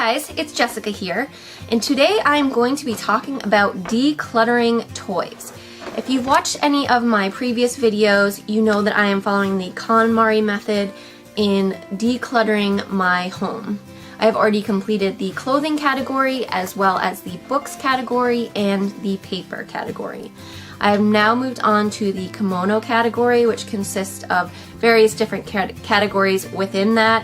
guys, it's Jessica here, and today I'm going to be talking about decluttering toys. If you've watched any of my previous videos, you know that I am following the KonMari method in decluttering my home. I have already completed the clothing category as well as the books category and the paper category. I have now moved on to the kimono category, which consists of various different categories within that.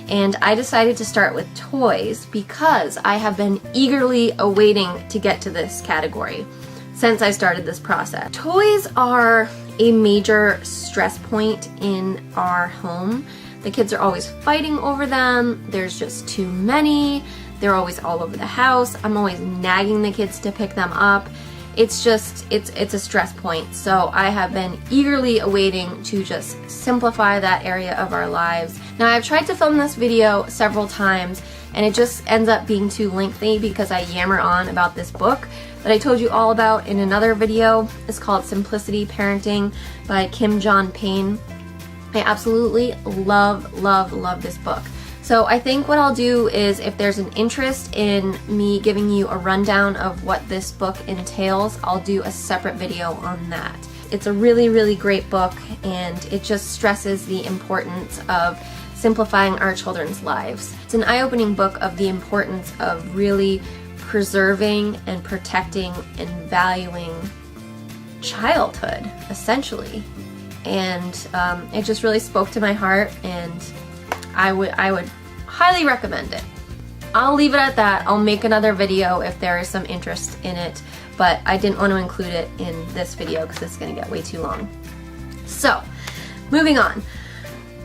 And I decided to start with toys because I have been eagerly awaiting to get to this category since I started this process. Toys are a major stress point in our home. The kids are always fighting over them. There's just too many. They're always all over the house. I'm always nagging the kids to pick them up. It's a stress point. So I have been eagerly awaiting to just simplify that area of our lives. Now I've tried to film this video several times and it just ends up being too lengthy because I yammer on about this book that I told you all about in another video. It's called Simplicity Parenting by Kim John Payne. I absolutely love this book. So I think what I'll do is, if there's an interest in me giving you a rundown of what this book entails, I'll do a separate video on that. It's a really great book, and it just stresses the importance of simplifying our children's lives. It's an eye-opening book of the importance of really preserving and protecting and valuing childhood, essentially. And it just really spoke to my heart, and I would highly recommend it. I'll leave it at that. I'll make another video if there is some interest in it, but I didn't want to include it in this video because it's going to get way too long. So, moving on.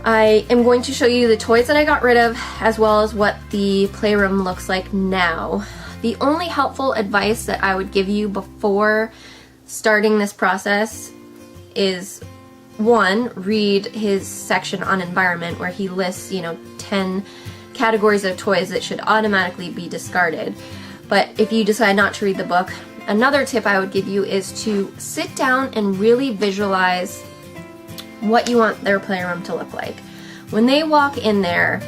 I am going to show you the toys that I got rid of, as well as what the playroom looks like now. The only helpful advice that I would give you before starting this process is, one, read his section on environment where he lists, 10 categories of toys that should automatically be discarded. But if you decide not to read the book, another tip I would give you is to sit down and really visualize what you want their playroom to look like. When they walk in there,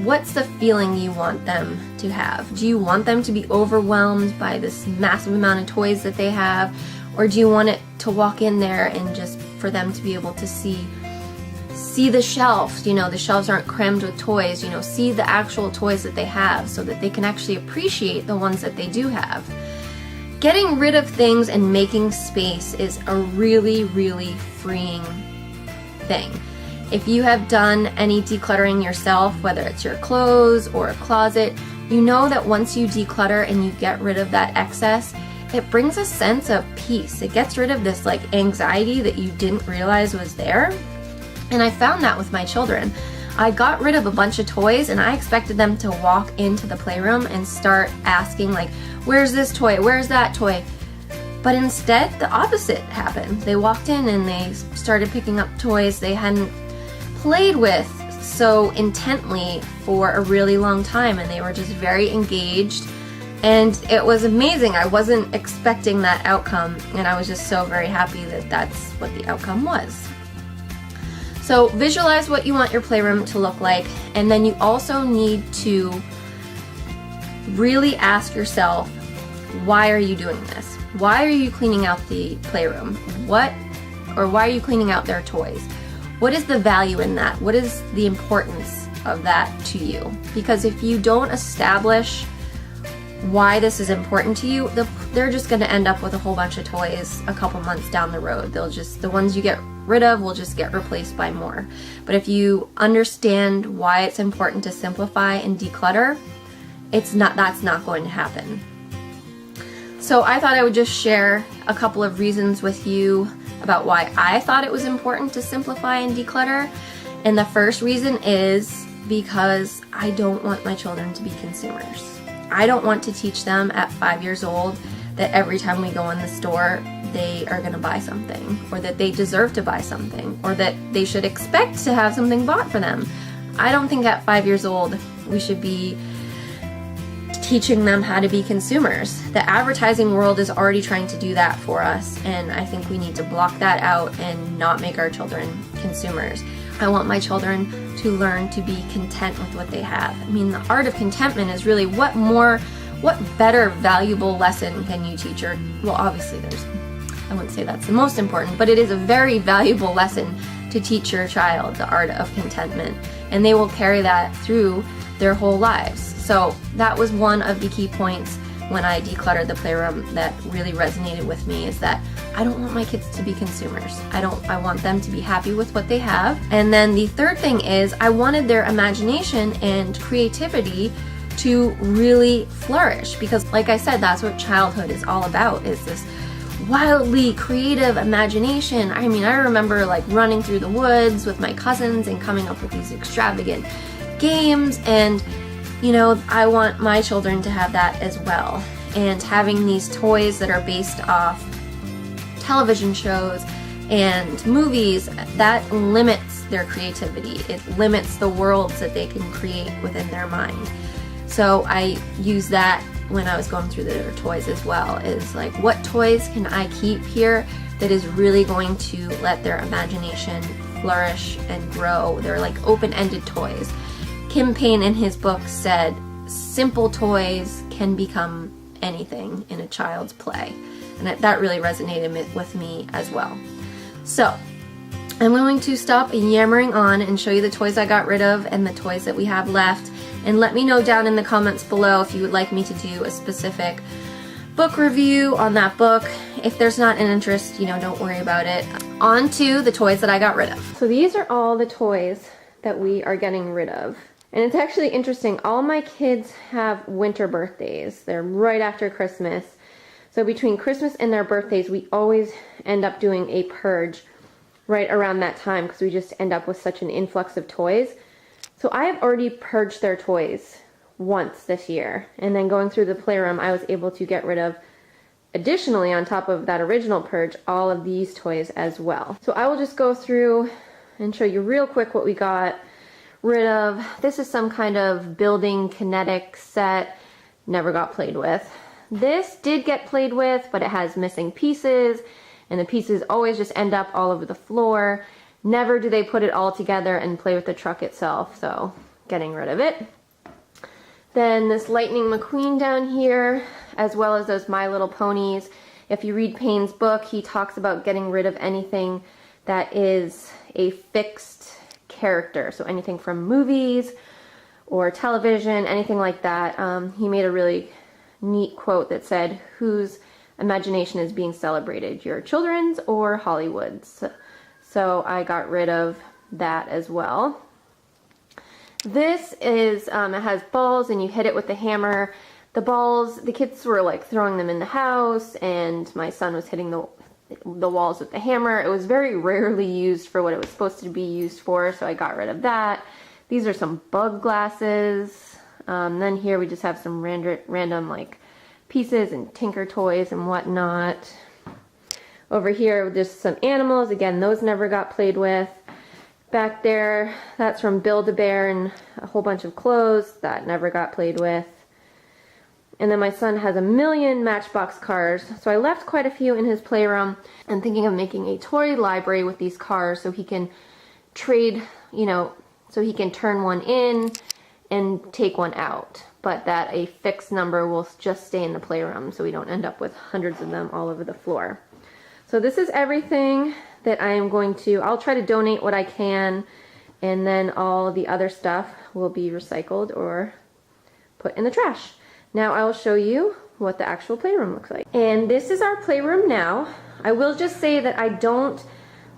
what's the feeling you want them to have? Do you want them to be overwhelmed by this massive amount of toys that they have? Or do you want it to walk in there and just for them to be able to see the shelves, the shelves aren't crammed with toys, see the actual toys that they have so that they can actually appreciate the ones that they do have. Getting rid of things and making space is a really freeing thing. If you have done any decluttering yourself, whether it's your clothes or a closet, you know that once you declutter and you get rid of that excess, it brings a sense of peace. It gets rid of this anxiety that you didn't realize was there. And I found that with my children. I got rid of a bunch of toys and I expected them to walk into the playroom and start asking where's this toy? Where's that toy? But instead, the opposite happened. They walked in and they started picking up toys they hadn't played with so intently for a really long time, and they were just very engaged. And it was amazing. I wasn't expecting that outcome, and I was just so very happy that that's what the outcome was. So visualize what you want your playroom to look like, and then you also need to really ask yourself, why are you doing this? Why are you cleaning out the playroom? Why are you cleaning out their toys? What is the value in that? What is the importance of that to you? Because if you don't establish why this is important to you, they're just going to end up with a whole bunch of toys a couple months down the road. The ones you get rid of will just get replaced by more. But if you understand why it's important to simplify and declutter, that's not going to happen. So I thought I would just share a couple of reasons with you about why I thought it was important to simplify and declutter. And the first reason is because I don't want my children to be consumers. I don't want to teach them at 5 years old that every time we go in the store, they are going to buy something, or that they deserve to buy something, or that they should expect to have something bought for them. I don't think at 5 years old we should be teaching them how to be consumers. The advertising world is already trying to do that for us, and I think we need to block that out and not make our children consumers. I want my children to learn to be content with what they have. I mean, the art of contentment is really what better valuable lesson can you teach your, well, obviously I wouldn't say that's the most important, but it is a very valuable lesson to teach your child the art of contentment, and they will carry that through their whole lives. So that was one of the key points when I decluttered the playroom that really resonated with me, is that I don't want my kids to be consumers. I want them to be happy with what they have. And then the third thing is I wanted their imagination and creativity to really flourish, because like I said, that's what childhood is all about, is this wildly creative imagination. I mean, I remember like running through the woods with my cousins and coming up with these extravagant games, and you know, I want my children to have that as well. And having these toys that are based off television shows and movies, that limits their creativity. It limits the worlds that they can create within their mind. So I use that when I was going through their toys as well, is like, what toys can I keep here that is really going to let their imagination flourish and grow? They're like open-ended toys. Kim Payne in his book said, simple toys can become anything in a child's play. And that really resonated with me as well. So I'm going to stop yammering on and show you the toys I got rid of and the toys that we have left. And let me know down in the comments below if you would like me to do a specific book review on that book. If there's not an interest, you know, don't worry about it. On to the toys that I got rid of. So these are all the toys that we are getting rid of. And it's actually interesting, all my kids have winter birthdays. They're right after Christmas. So between Christmas and their birthdays, we always end up doing a purge right around that time, because we just end up with such an influx of toys. So I have already purged their toys once this year. And then going through the playroom, I was able to get rid of, additionally on top of that original purge, all of these toys as well. So I will just go through and show you real quick what we got rid of. This is some kind of building kinetic set, never got played with. This did get played with, but it has missing pieces, and the pieces always just end up all over the floor. Never do they put it all together and play with the truck itself, so getting rid of it. Then this Lightning McQueen down here, as well as those My Little Ponies. If you read Payne's book, he talks about getting rid of anything that is a fixed character, so anything from movies or television, anything like that. He made a really neat quote that said, whose imagination is being celebrated, your children's or Hollywood's? So I got rid of that as well. This is, it has balls and you hit it with the hammer. The balls, the kids were like throwing them in the house, and my son was hitting the walls with the hammer. It was very rarely used for what it was supposed to be used for, so I got rid of that. These are some bug glasses. Then here we just have some random like pieces and tinker toys and whatnot. Over here there's some animals. Again, those never got played with. Back there, that's from Build-A-Bear and a whole bunch of clothes that never got played with. And then my son has a million Matchbox cars, so I left quite a few in his playroom. I'm thinking of making a toy library with these cars so he can trade, you know, so he can turn one in and take one out, but that a fixed number will just stay in the playroom so we don't end up with hundreds of them all over the floor. So this is everything that I am going to, I'll try to donate what I can, and then all the other stuff will be recycled or put in the trash. Now I will show you what the actual playroom looks like. And this is our playroom now. I will just say that I don't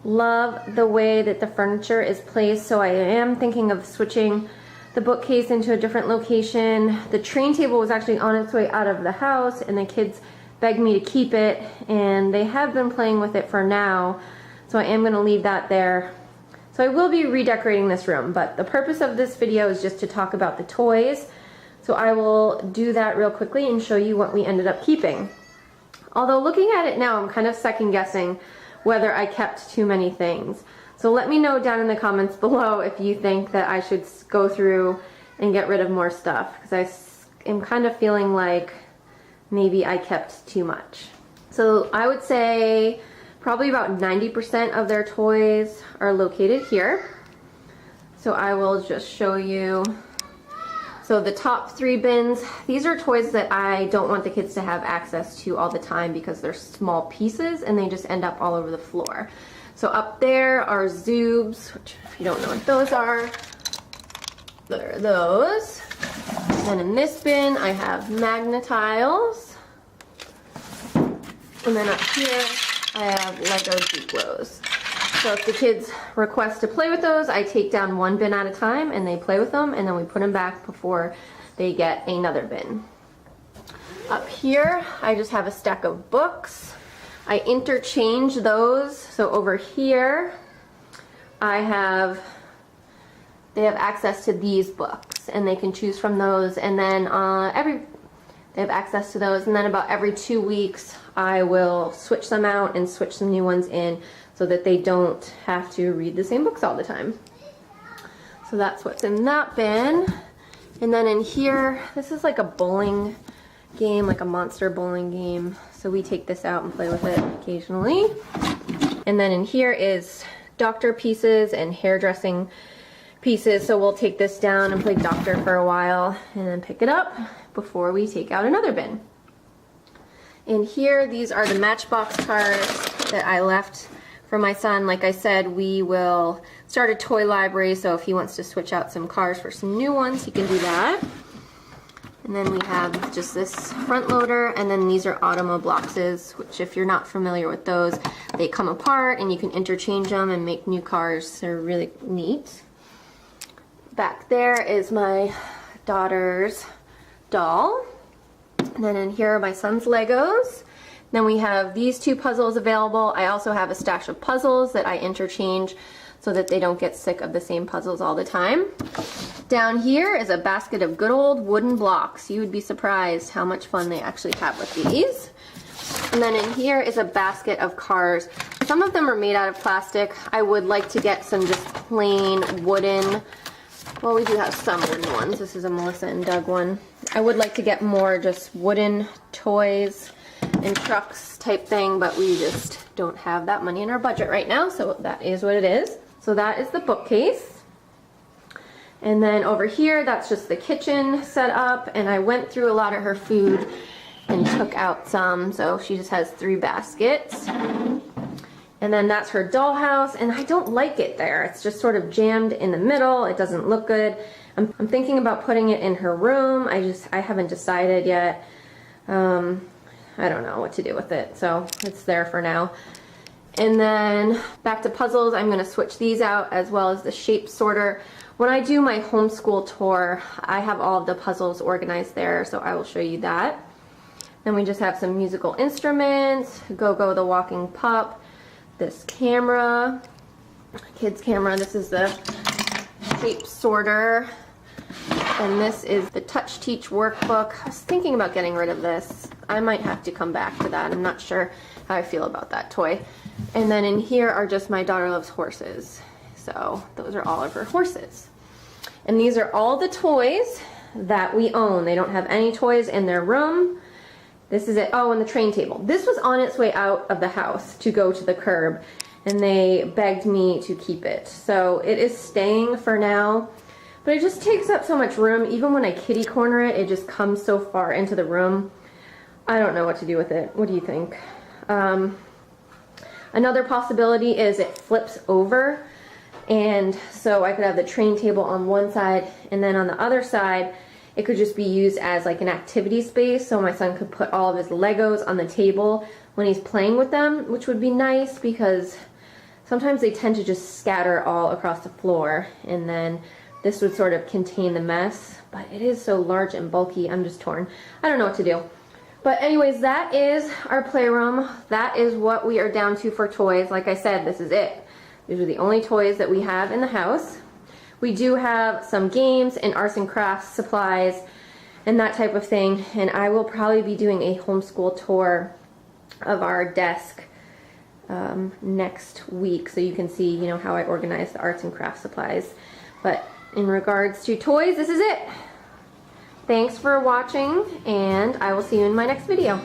love the way that the furniture is placed, so I am thinking of switching the bookcase into a different location. The train table was actually on its way out of the house, and the kids begged me to keep it, and they have been playing with it for now, so I am going to leave that there. So I will be redecorating this room, but the purpose of this video is just to talk about the toys. So I will do that real quickly and show you what we ended up keeping. Although looking at it now, I'm kind of second guessing whether I kept too many things. So let me know down in the comments below if you think that I should go through and get rid of more stuff, because I am kind of feeling like maybe I kept too much. So I would say probably about 90% of their toys are located here. So I will just show you. So the top 3 bins, these are toys that I don't want the kids to have access to all the time because they're small pieces and they just end up all over the floor. So up there are Zoobs, which if you don't know what those are, there are those. Then in this bin I have Magnetiles. And then up here I have Lego Duplos. So if the kids request to play with those, I take down 1 bin at a time and they play with them, and then we put them back before they get another bin. Up here, I just have a stack of books. I interchange those. So over here, they have access to these books and they can choose from those, and then they have access to those, and then about every 2 weeks I will switch them out and switch some new ones in so that they don't have to read the same books all the time. So that's what's in that bin. And then in here, this is like a bowling game, like a monster bowling game. So we take this out and play with it occasionally. And then in here is doctor pieces and hairdressing pieces. So we'll take this down and play doctor for a while and then pick it up before we take out another bin. In here, these are the Matchbox cars that I left for my son. Like I said, we will start a toy library, so if he wants to switch out some cars for some new ones, he can do that. And then we have just this front loader, and then these are Automa boxes, which if you're not familiar with those, they come apart and you can interchange them and make new cars. They're really neat. Back there is my daughter's doll. And then in here are my son's Legos. Then we have these 2 puzzles available. I also have a stash of puzzles that I interchange so that they don't get sick of the same puzzles all the time. Down here is a basket of good old wooden blocks. You would be surprised how much fun they actually have with these. And then in here is a basket of cars. Some of them are made out of plastic. I would like to get some just plain wooden. Well, we do have some wooden ones. This is a Melissa and Doug one. I would like to get more just wooden toys and trucks type thing, but we just don't have that money in our budget right now, so that is what it is. So that is the bookcase. And then over here, that's just the kitchen set up, and I went through a lot of her food and took out some, so she just has 3 baskets. And then that's her dollhouse, and I don't like it there. It's just sort of jammed in the middle. It doesn't look good. I'm thinking about putting it in her room. I haven't decided yet. I don't know what to do with it, so it's there for now. And then back to puzzles, I'm gonna switch these out as well as the shape sorter. When I do my homeschool tour, I have all of the puzzles organized there, so I will show you that. Then we just have some musical instruments, Go-Go the walking pup, this camera, kid's camera, this is the shape sorter, and this is the Touch Teach workbook. I was thinking about getting rid of this. I might have to come back to that. I'm not sure how I feel about that toy. And then in here are just my daughter loves horses. So those are all of her horses. And these are all the toys that we own. They don't have any toys in their room. This is it. Oh, and the train table. This was on its way out of the house to go to the curb, and they begged me to keep it. So it is staying for now. But it just takes up so much room. Even when I kitty corner it, it just comes so far into the room. I don't know what to do with it. What do you think? Another possibility is it flips over, and so I could have the train table on one side, and then on the other side it could just be used as like an activity space, so my son could put all of his Legos on the table when he's playing with them, which would be nice because sometimes they tend to just scatter all across the floor, and then this would sort of contain the mess, but it is so large and bulky, I'm just torn. I don't know what to do. But anyways, that is our playroom. That is what we are down to for toys. Like I said, this is it. These are the only toys that we have in the house. We do have some games and arts and crafts supplies and that type of thing, and I will probably be doing a homeschool tour of our desk next week, so you can see, you know, how I organize the arts and crafts supplies. But in regards to toys, this is it. Thanks for watching, and I will see you in my next video.